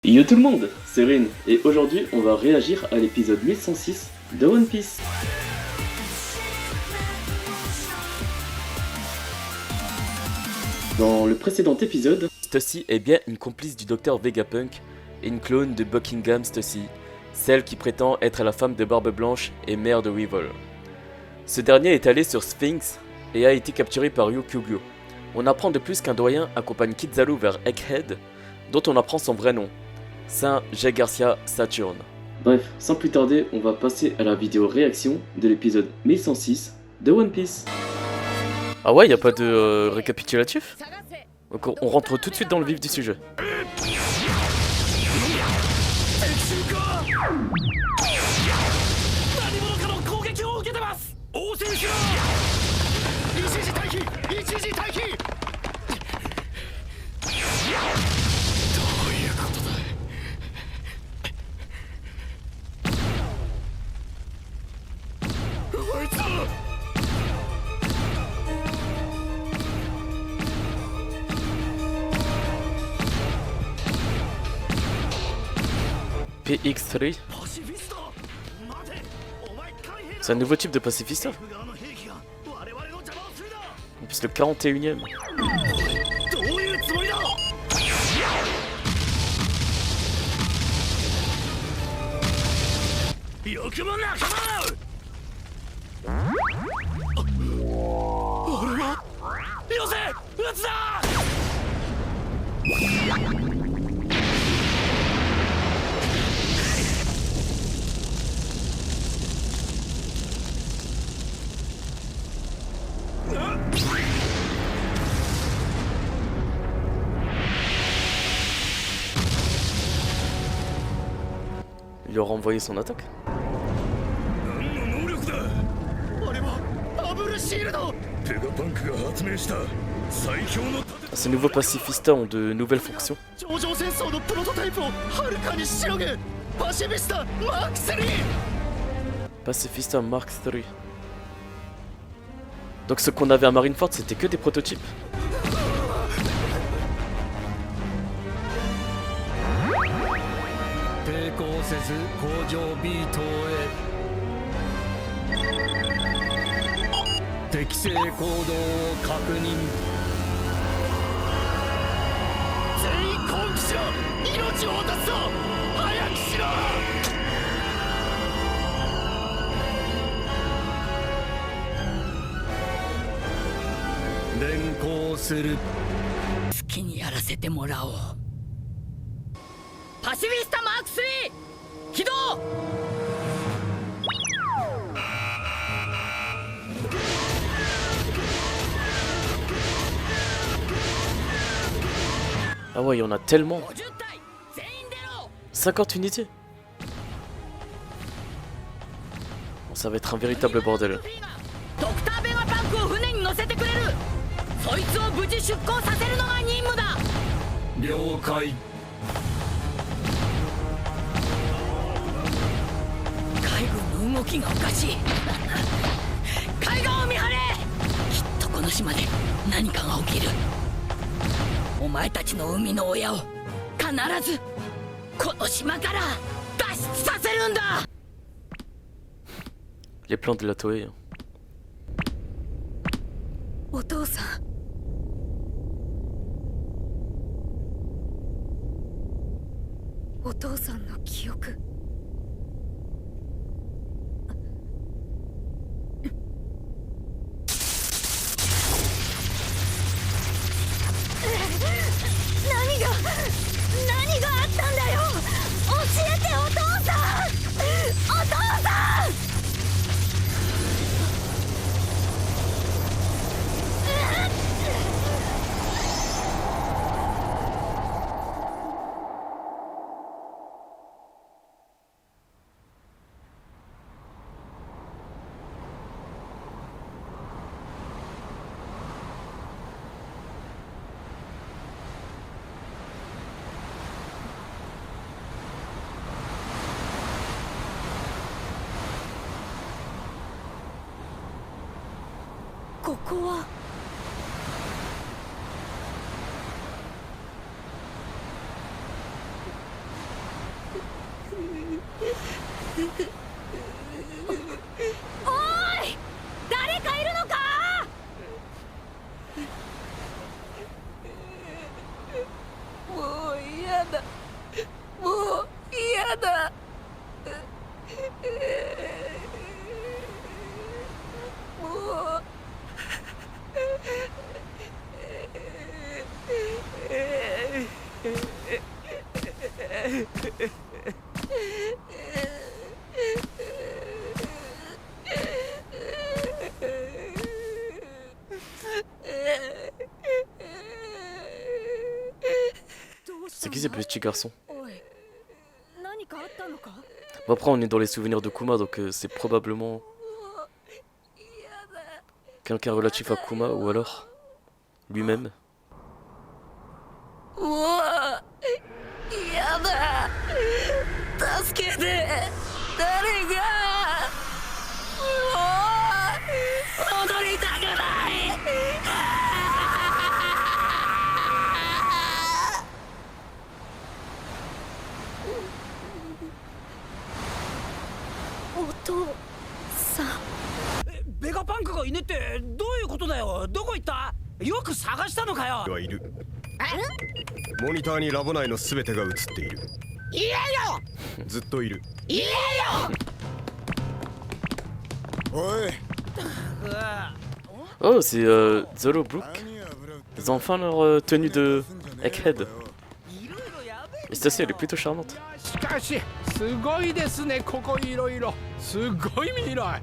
Yo tout le monde, c'est Rin, et aujourd'hui on va réagir à l'épisode 1106 de One Piece. Dans le précédent épisode, Stussy est bien une complice du docteur Vegapunk et une clone de Buckingham Stussy, celle qui prétend être la femme de Barbe Blanche et mère de Weevil. Ce dernier est allé sur Sphinx et a été capturé par Ryukugyo. On apprend de plus qu'un doyen accompagne Kizaru vers Egghead, dont on apprend son vrai nom, Saint J. Garcia Saturne. Bref, sans plus tarder, on va passer à la vidéo réaction de l'épisode 1106 de One Piece. Ah ouais, y a pas de récapitulatif? Donc on rentre tout de suite dans le vif du sujet. PX3. C'est un nouveau type de pacifista. En plus le 41ème. Il aura envoyé son attaque. Ces nouveaux pacifistas ont de nouvelles fonctions. Pacifista Mark III. Donc ce qu'on avait à Marineford, c'était que des prototypes. Pacifista Mark III 起動。Ah ouais, il y en a tellement. 50 unités. Bon, ça va être un véritable bordel. ドクター・ベガパンクを船に乗せてくれる。そいつを無事出港させるのが任務だ。了解。海軍の動きがおかしい。海岸を見張れ。きっとこの島で何かが起きる。お前たちの海の親を必ずこの島から脱出させるんだ。 Les plans de la Toei. お父さん。お父さんの記憶。何があったんだよ。教えてお父さん。お父さん。ここは。おい誰かいるのか。もう嫌だもう嫌だ。もうC'est qui ces petits garçons? おい何かあったのか。 Bon, après, on est dans les souvenirs de Kuma, donc c'est probablement quelqu'un relatif à Kuma ou alors lui-même. もう嫌だ助けて誰が。もう踊りたくないお父さん。ベガパンクがいねってどういうことだよ。どこ行った。よく探したのかよ。はいる。モニターにラボ内のすべてが映っている。言えよ。ずっといる。言えよ。おい。 Oh, c'est Zoro Brook. Ils ont enfin leur tenue de Egghead. Et Stacy, elle est plutôt charmante. しかしすごいですね。ここいろいろすごい未来。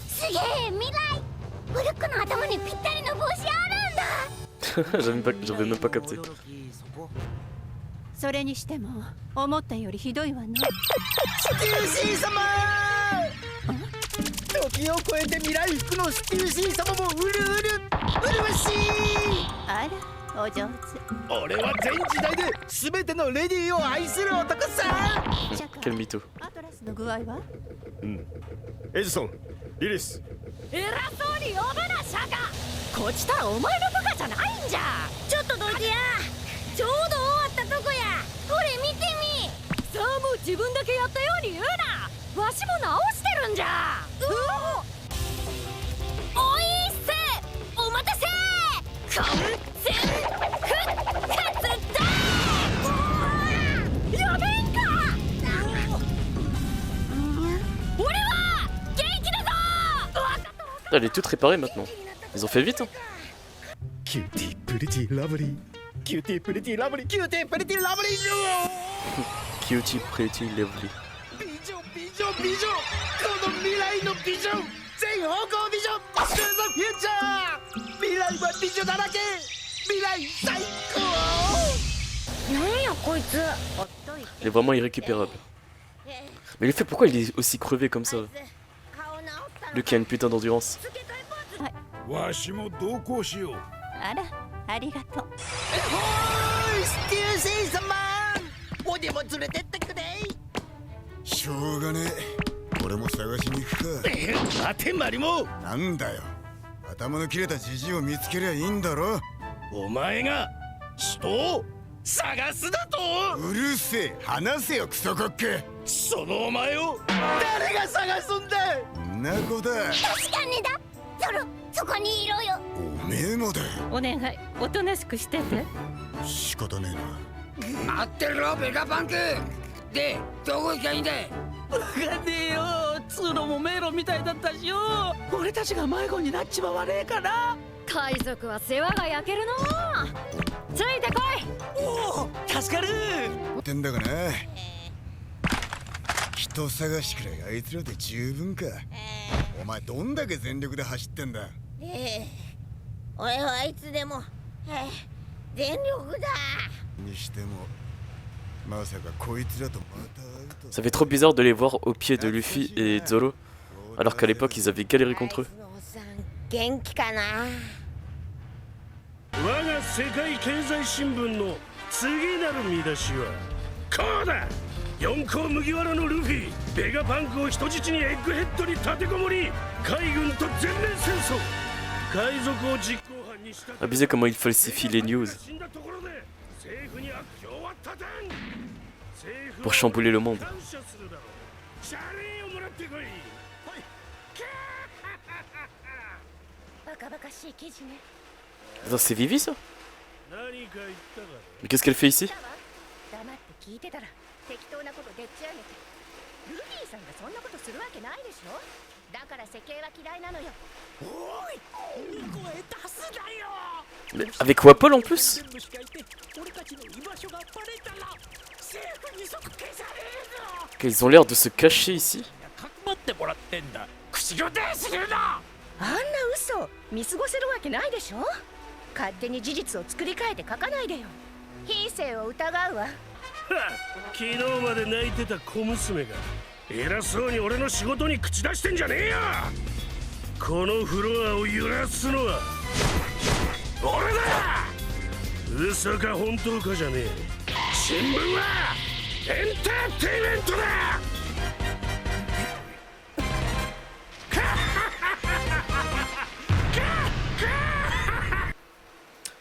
すげえ未来。ブルックの頭にぴったりの帽子あるんだ。J'avais même pas capté. それにしても思ったよりひどいわね。ステューシー様。時を超えて未来服のステューシー様もうるうるうるわしい。あらお上手。俺は全時代で全てのレディーを愛する男さ。 Quel mytho. アトラスの具合は。エジソン、リリス。偉そうに呼ぶなシャカ。こちとらお前の部下じゃないんじゃ。ちょっとどいてや。ちょうど終わったとこや。これ見てみ。さあもう自分だけやったように言うな。わしも直してるんじゃ。おいっせ。お待たせ。完全復活だ。やべんか。俺は元気だぞ。わかった。 Elle est toute réparée maintenant. Ils ont fait vite, hein. キューティープリティラブリー。キューティープリティラブリー。キューティープリティラブリー。 Cutie pretty lovely. 美女美女美女。この未来の美女。全方向美女。To the future。未来は美女だらけ。未来最高。なんやこいつ。 Il est vraiment irrécupérable. Mais le fait, pourquoi il est aussi crevé comme ça? 顔直ったの。 Lui qui a une putain d'endurance. わしも同行しよう。あらありがとう。おーいステューシー様。おでも連れてってくれ。しょうがねえ。俺も探しに行くか。待てマリモ。なんだよ。頭の切れたジジイを見つけりゃいいんだろ。お前が人を探すだと。うるせえ。話せよクソコック。そのお前を誰が探すんだ。んな子だ。確かにだ。ゾロそこにいろよ。おめえもだ。お願いおとなしくしてて。仕方ねえな。待ってろベガパンク。でどこ行きゃいいんだ。わかんねえよ。通路も迷路みたいだったしよ。俺たちが迷子になっちまわねえかな。海賊は世話が焼けるの。ついてこい。おお助かる。ってんだがな。人探しくらいあいつらで十分か。お前どんだけ全力で走ってんだ。俺はいつでも全力だ。にしてもまさかこいつらとまた会うと。 Ça fait trop bizarre de les voir au pied de Luffy et Zoro, alors qu'à l'époque ils avaient galéré contre eux. 元気かな。我が世界経済新聞の次なる見出しはこうだ。四皇麦わらのルフィベガパンクを人質にエッグヘッドに立てこもり海軍と全面戦争。海賊を実行犯にした。 Abusé comment il falsifie les news pour chambouler le monde. 謝礼をもらってこい。バカバカしい記事ね。 Attends, c'est Vivi ça? 何か言ったか Mais qu'est-ce qu'elle fait ici? だわ黙って聞いてたら適当なことでっち上げて。ルフィさんがそんなことするわけないでしょ。だから世間は嫌いなのよ。おい、大声出すなよ。 Mais avec Wapol en plus? 全部しかいて、俺たちの居場所がバレたら政府に即消されるぞ。 Ils ont l'air de se cacher ici. かくまってもらってんだ。口を出するな。あんな嘘見過ごせるわけないでしょ。勝手に事実を作り変えて書かないでよ。品性を疑うわ。昨日まで泣いてた小娘が偉そうに俺の仕事に口出してんじゃねえよ。このフロアを揺らすのは俺だ。嘘か本当かじゃねえ。新聞はエンターテイメントだ。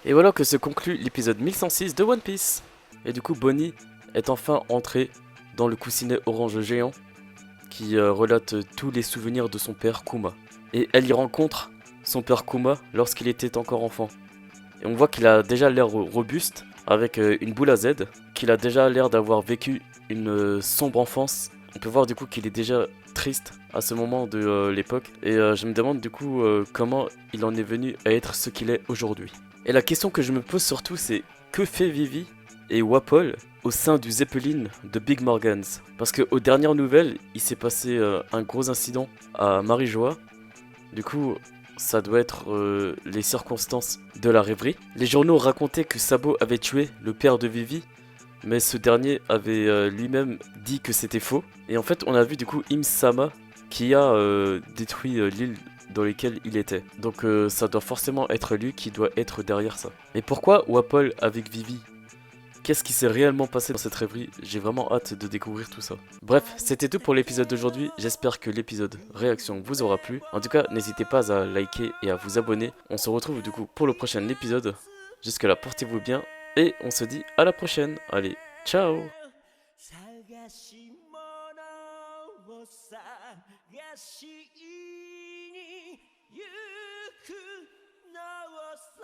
Et voilà que se conclut l'épisode 1106 de One Piece. Et du coup, Bonnie est enfin entrée dans le coussinet orange géant qui relate tous les souvenirs de son père Kuma. Et elle y rencontre son père Kuma lorsqu'il était encore enfant. Et on voit qu'il a déjà l'air robuste avec une boule à Z, qu'il a déjà l'air d'avoir vécu une sombre enfance. On peut voir du coup qu'il est déjà triste à ce moment de l'époque. Et je me demande du coup comment il en est venu à être ce qu'il est aujourd'hui. Et la question que je me pose surtout, c'est que fait Vivi et Wapol au sein du Zeppelin de Big Morgans? Parce qu'aux dernières nouvelles, il s'est passé un gros incident à Marijoa. Du coup, ça doit être les circonstances de la rêverie. Les journaux racontaient que Sabo avait tué le père de Vivi, mais ce dernier avait lui-même dit que c'était faux. Et en fait, on a vu du coup Im-sama qui a détruit l'île dans lesquels il était. Donc ça doit forcément être lui qui doit être derrière ça. Mais pourquoi Wapol avec Vivi? Qu'est-ce qui s'est réellement passé dans cette rêverie? J'ai vraiment hâte de découvrir tout ça. Bref, c'était tout pour l'épisode d'aujourd'hui. J'espère que l'épisode réaction vous aura plu. En tout cas, n'hésitez pas à liker et à vous abonner. On se retrouve du coup pour le prochain épisode. Jusque là, portez-vous bien et on se dit à la prochaine. Allez, ciao! 行くのをさ